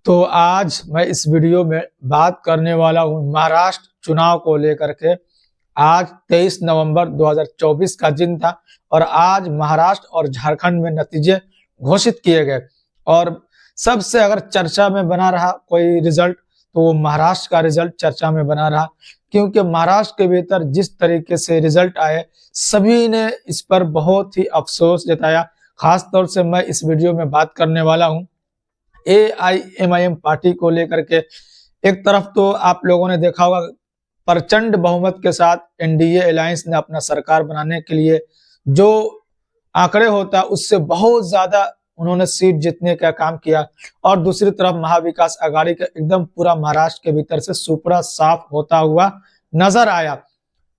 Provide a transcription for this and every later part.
तो आज मैं इस वीडियो में बात करने वाला हूँ महाराष्ट्र चुनाव को लेकर के। आज 23 नवंबर 2024 का दिन था और आज महाराष्ट्र और झारखंड में नतीजे घोषित किए गए और सबसे अगर चर्चा में बना रहा कोई रिजल्ट तो वो महाराष्ट्र का रिजल्ट चर्चा में बना रहा, क्योंकि महाराष्ट्र के भीतर जिस तरीके से रिजल्ट आए सभी ने इस पर बहुत ही अफसोस जताया। खास तौर से मैं इस वीडियो में बात करने वाला हूँ AIMIM पार्टी को लेकर के। एक तरफ तो आप लोगों ने देखा होगा प्रचंड बहुमत के साथ NDA अलायंस ने अपना सरकार बनाने के लिए जो आंकड़े होता उससे बहुत ज्यादा उन्होंने सीट जीतने का काम किया, और दूसरी तरफ महाविकास आघाड़ी का एकदम पूरा महाराष्ट्र के भीतर से सुपड़ा साफ होता हुआ नजर आया।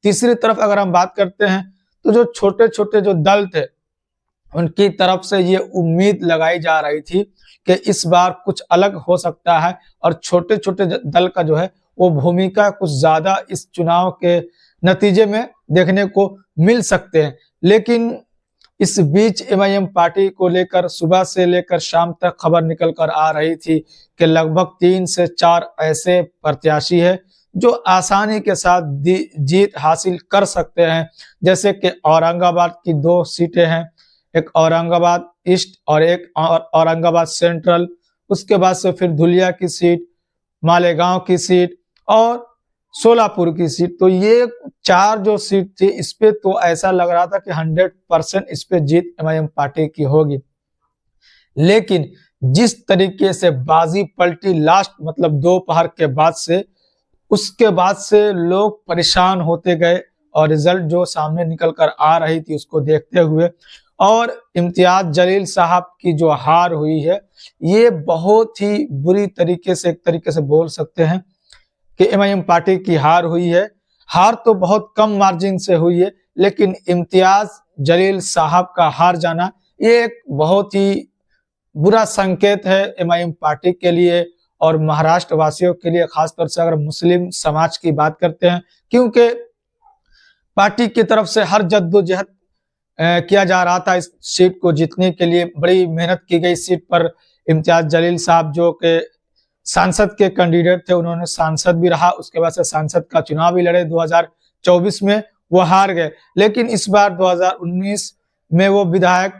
तीसरी तरफ अगर हम बात करते हैं तो जो छोटे छोटे जो दल थे उनकी तरफ से ये उम्मीद लगाई जा रही थी कि इस बार कुछ अलग हो सकता है और छोटे छोटे दल का जो है वो भूमिका कुछ ज्यादा इस चुनाव के नतीजे में देखने को मिल सकते हैं। लेकिन इस बीच MIM पार्टी को लेकर सुबह से लेकर शाम तक खबर निकल कर आ रही थी कि लगभग 3 से 4 ऐसे प्रत्याशी है जो आसानी के साथ जीत हासिल कर सकते हैं। जैसे कि औरंगाबाद की 2 सीटें हैं, एक औरंगाबाद ईस्ट और एक औरंगाबाद सेंट्रल, उसके बाद से फिर धुलिया की सीट, मालेगांव की सीट और सोलापुर की सीट। तो ये 4 जो सीट थी इस पे तो ऐसा लग रहा था कि 100% इस पे जीत MIM पार्टी की होगी। लेकिन जिस तरीके से बाजी पलटी लास्ट मतलब दोपहर के बाद से, उसके बाद से लोग परेशान होते गए और रिजल्ट जो सामने निकल कर आ रही थी उसको देखते हुए, और इम्तियाज जलील साहब की जो हार हुई है ये बहुत ही बुरी तरीके से, एक तरीके से बोल सकते हैं कि MIM पार्टी की हार हुई है। हार तो बहुत कम मार्जिन से हुई है, लेकिन इम्तियाज जलील साहब का हार जाना ये एक बहुत ही बुरा संकेत है MIM पार्टी के लिए और महाराष्ट्र वासियों के लिए, खासतौर से अगर मुस्लिम समाज की बात करते हैं, क्योंकि पार्टी की तरफ से हर जद्दोजहद किया जा रहा था इस सीट को जीतने के लिए। बड़ी मेहनत की गई सीट पर। इम्तियाज जलील साहब जो के सांसद के कैंडिडेट थे, उन्होंने सांसद भी रहा, उसके बाद से सांसद का चुनाव भी लड़े 2024 में, वो हार गए। लेकिन इस बार 2019 में वो विधायक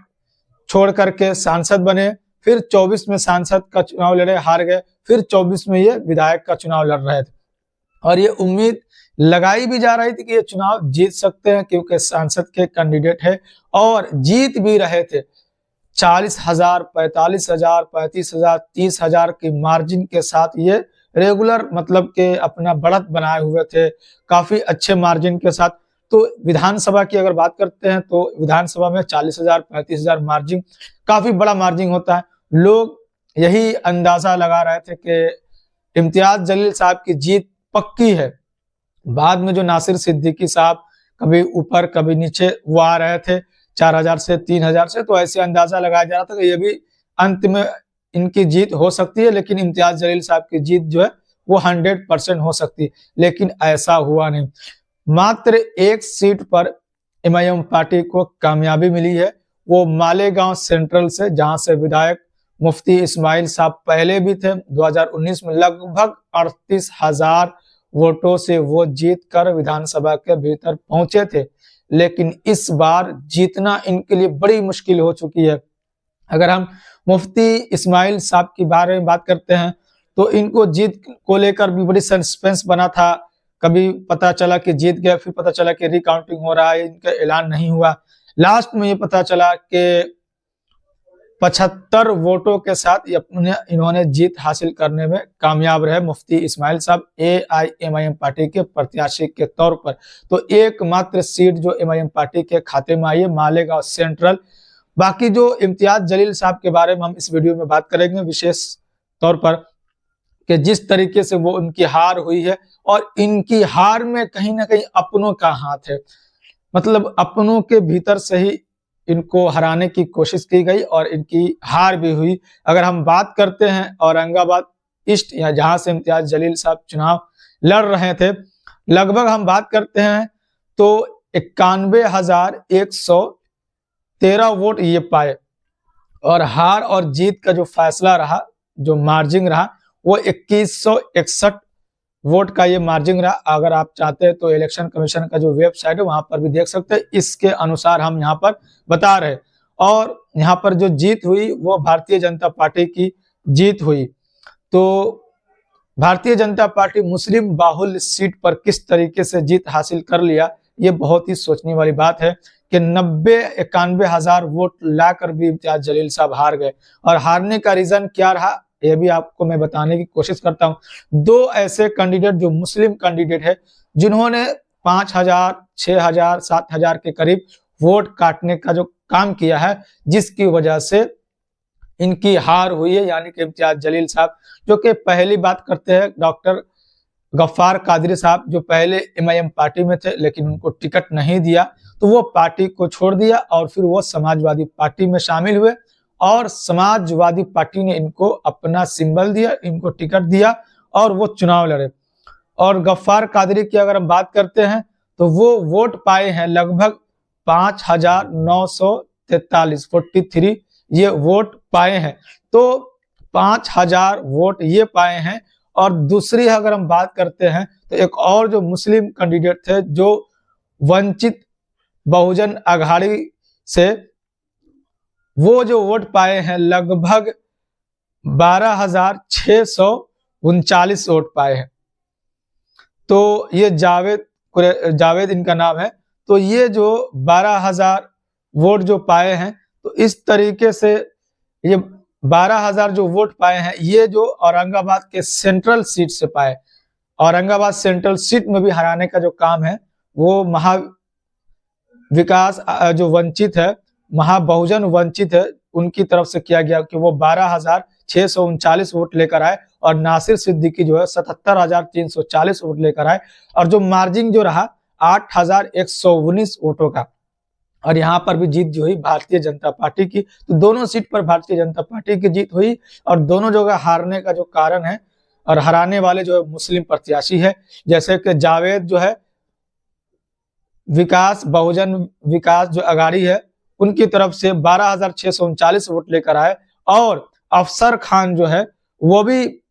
छोड़ करके सांसद बने, फिर 24 में सांसद का चुनाव लड़े, हार गए, फिर 24 में ये विधायक का चुनाव लड़ रहे थे और ये उम्मीद लगाई भी जा रही थी कि ये चुनाव जीत सकते हैं क्योंकि सांसद के कैंडिडेट है, और जीत भी रहे थे। 40,000, 45,000, 35,000, 30,000 की मार्जिन के साथ ये रेगुलर मतलब के अपना बढ़त बनाए हुए थे, काफी अच्छे मार्जिन के साथ। तो विधानसभा की अगर बात करते हैं तो विधानसभा में 40,000, 35,000 मार्जिन काफी बड़ा मार्जिन होता है। लोग यही अंदाजा लगा रहे थे कि इम्तियाज जलील साहब की जीत पक्की है। बाद में जो नासिर सिद्दीकी साहब कभी ऊपर कभी नीचे वो आ रहे थे 4,000 से 3,000 से, तो ऐसे अंदाजा लगाया जा रहा था कि ये भी अंत में इनकी जीत हो सकती है, लेकिन इम्तियाज जलील साहब की जीत जो है वो 100% हो सकती है, लेकिन ऐसा हुआ नहीं। मात्र एक सीट पर MIM पार्टी को कामयाबी मिली है, वो मालेगांव सेंट्रल से, जहां से विधायक मुफ्ती इस्माइल साहब पहले भी थे। 2019 में लगभग 38,000 वोटों से वो जीत कर विधानसभा के भीतर पहुंचे थे, लेकिन इस बार जीतना इनके लिए बड़ी मुश्किल हो चुकी है। अगर हम मुफ्ती इस्माइल साहब के बारे में बात करते हैं तो इनको जीत को लेकर भी बड़ी सस्पेंस बना था। कभी पता चला कि जीत गए, फिर पता चला कि रिकाउंटिंग हो रहा है, इनका ऐलान नहीं हुआ। लास्ट में ये पता चला कि 75 वोटों के साथ इन्होंने जीत हासिल करने में कामयाब रहे मुफ्ती इस्माइल साहब AIMIM पार्टी के प्रत्याशी के तौर पर। तो एकमात्र सीट जो MIM पार्टी के खाते में आई है मालेगांव सेंट्रल। बाकी जो इम्तियाज जलील साहब के बारे में हम इस वीडियो में बात करेंगे विशेष तौर पर, कि जिस तरीके से वो उनकी हार हुई है, और इनकी हार में कहीं ना कहीं अपनों का हाथ है, मतलब अपनों के भीतर से ही इनको हराने की कोशिश की गई और इनकी हार भी हुई। अगर हम बात करते हैं औरंगाबाद ईस्ट या जहां से इम्तियाज जलील साहब चुनाव लड़ रहे थे, लगभग हम बात करते हैं तो 91,113 वोट ये पाए, और हार और जीत का जो फैसला रहा जो मार्जिन रहा वो 2161 वोट का ये मार्जिन रहा। अगर आप चाहते हैं तो इलेक्शन कमीशन का जो वेबसाइट है वहां पर भी देख सकते हैं। इसके अनुसार हम यहाँ पर बता रहे, और यहाँ पर जो जीत हुई वो भारतीय जनता पार्टी की जीत हुई। तो भारतीय जनता पार्टी मुस्लिम बाहुल्य सीट पर किस तरीके से जीत हासिल कर लिया, ये बहुत ही सोचने वाली बात है कि 91 हजार वोट लाकर भी इम्तियाज जलील साहब हार गए। और हारने का रीजन क्या रहा ये भी आपको मैं बताने की कोशिश करता हूं। दो ऐसे कैंडिडेट जो मुस्लिम कैंडिडेट है जिन्होंने 5000, 6000, 7000 के करीब वोट काटने का जो काम किया है, जिसकी वजह से इनकी हार हुई है, यानी कि इम्तियाज जलील साहब जो कि पहली बात करते हैं डॉक्टर गफ्फार कादरी साहब जो पहले MIM पार्टी में थे लेकिन उनको टिकट नहीं दिया, तो वो पार्टी को छोड़ दिया और फिर वो समाजवादी पार्टी में शामिल हुए और समाजवादी पार्टी ने इनको अपना सिंबल दिया, इनको टिकट दिया और वो चुनाव लड़े। और गफ्फार कादरी की अगर हम बात करते हैं तो वो वोट पाए हैं लगभग 5943, 43 ये वोट पाए हैं। तो 5000 वोट ये पाए हैं। और दूसरी अगर हम बात करते हैं तो एक और जो मुस्लिम कैंडिडेट थे जो वंचित बहुजन अघाड़ी से, वो जो वोट पाए हैं लगभग 12639 वोट पाए हैं। तो ये जावेद इनका नाम है। तो ये जो 12000 वोट जो पाए हैं, तो इस तरीके से ये 12000 जो वोट पाए हैं ये जो औरंगाबाद के सेंट्रल सीट से पाए। औरंगाबाद सेंट्रल सीट में भी हराने का जो काम है वो महाविकास जो वंचित है, महाबहुजन वंचित है, उनकी तरफ से किया गया कि वो 12639 वोट लेकर आए और नासिर सिद्दीकी जो है 77340 वोट लेकर आए। और जो मार्जिन जो रहा 8119 वोटों का, और यहाँ पर भी जीत जो हुई भारतीय जनता पार्टी की। तो दोनों सीट पर भारतीय जनता पार्टी की जीत हुई और दोनों जगह हारने का जो कारण है और हराने वाले जो है मुस्लिम प्रत्याशी है। जैसे कि जावेद जो है बहुजन विकास जो अघाड़ी है उनकी तरफ से 12639 वोट लेकर आए, और अफसर खान जो है वो भी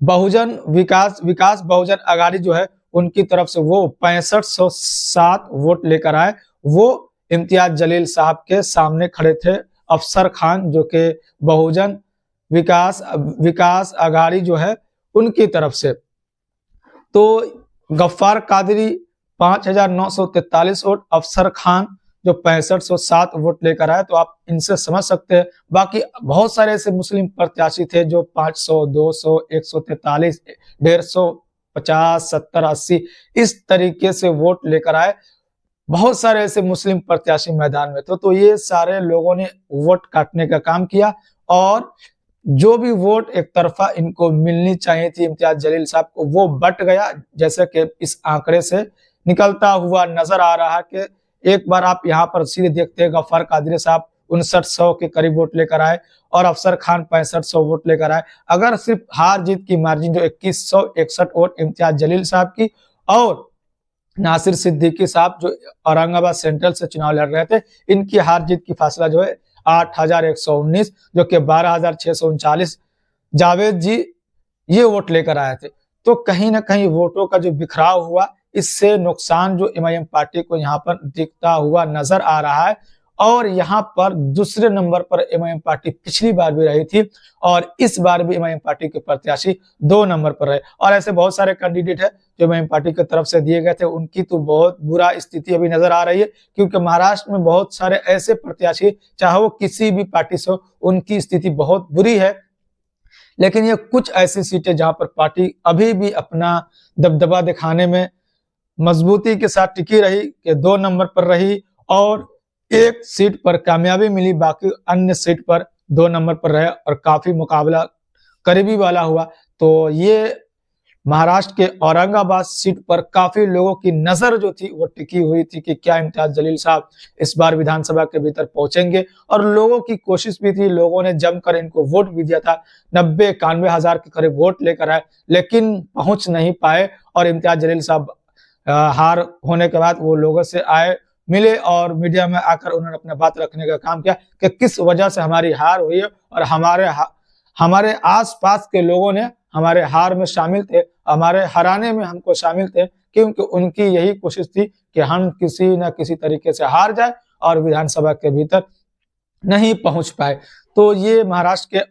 बहुजन विकास बहुजन अघाड़ी जो है उनकी तरफ से वो 6507 वोट लेकर आए। वो इम्तियाज जलील साहब के सामने खड़े थे अफसर खान जो कि बहुजन विकास अघाड़ी जो है उनकी तरफ से। तो गफ्फार कादरी 5943 वोट, अफसर खान जो 6507 वोट लेकर आए। तो आप इनसे समझ सकते हैं। बाकी बहुत सारे ऐसे मुस्लिम प्रत्याशी थे जो 500, 200, 143, 150, 50, 70, 80 इस तरीके से वोट लेकर आए। बहुत सारे ऐसे मुस्लिम प्रत्याशी मैदान में थे। तो ये सारे लोगों ने वोट काटने का काम किया और जो भी वोट एक तरफा इनको मिलनी चाहिए थी इम्तियाज जलील साहब को, वो बट गया। जैसे कि इस आंकड़े से निकलता हुआ नजर आ रहा कि एक बार आप यहाँ पर सीधे देखते हैं गफ्फार कादरी साहब 5900 के करीब वोट लेकर आए और अफसर खान 6500 वोट लेकर आए। अगर सिर्फ हार जीत की मार्जिन जो 2161 वोट इम्तियाज जलील साहब की और नासिर सिद्दीकी साहब जो औरंगाबाद सेंट्रल से चुनाव लड़ रहे थे, इनकी हार जीत की फासला जो है 8119 जो कि 12639 जावेद जी ये वोट लेकर आए थे। तो कहीं ना कहीं वोटों का जो बिखराव हुआ, इससे नुकसान जो MIM पार्टी को यहाँ पर दिखता हुआ नजर आ रहा है। और यहाँ पर दूसरे नंबर पर MIM पार्टी पिछली बार भी रही थी और इस बार भी MIM पार्टी के प्रत्याशी 2 नंबर पर रहे। और ऐसे बहुत सारे कैंडिडेट है जो MIM पार्टी की तरफ से दिए गए थे, उनकी तो बहुत बुरा स्थिति अभी नजर आ रही है, क्योंकि महाराष्ट्र में बहुत सारे ऐसे प्रत्याशी चाहे वो किसी भी पार्टी से हो, उनकी स्थिति बहुत बुरी है। लेकिन ये कुछ ऐसी सीटें जहां पर पार्टी अभी भी अपना दबदबा दिखाने में मजबूती के साथ टिकी रही कि 2 नंबर पर रही और एक सीट पर कामयाबी मिली, बाकी अन्य सीट पर 2 नंबर पर रहे और काफी मुकाबला करीबी वाला हुआ। तो ये महाराष्ट्र के औरंगाबाद सीट पर काफी लोगों की नजर जो थी वो टिकी हुई थी कि क्या इम्तियाज जलील साहब इस बार विधानसभा के भीतर पहुंचेंगे। और लोगों की कोशिश भी थी, लोगों ने जमकर इनको वोट भी दिया था, 90-91 हजार के करीब वोट लेकर आए, लेकिन पहुंच नहीं पाए। और इम्तियाज जलील साहब हार होने के बाद वो लोगों से आए, मिले और मीडिया में आकर उन्होंने अपने बात रखने का काम किया कि किस वजह से हमारी हार हुई है और हमारे आसपास के लोगों ने हमारे हार में शामिल थे, हमारे हराने में हमको शामिल थे, क्योंकि उनकी यही कोशिश थी कि हम किसी न किसी तरीके से हार जाए और विधानसभा के भीतर नहीं पहुंच पाए। तो ये महाराष्ट्र के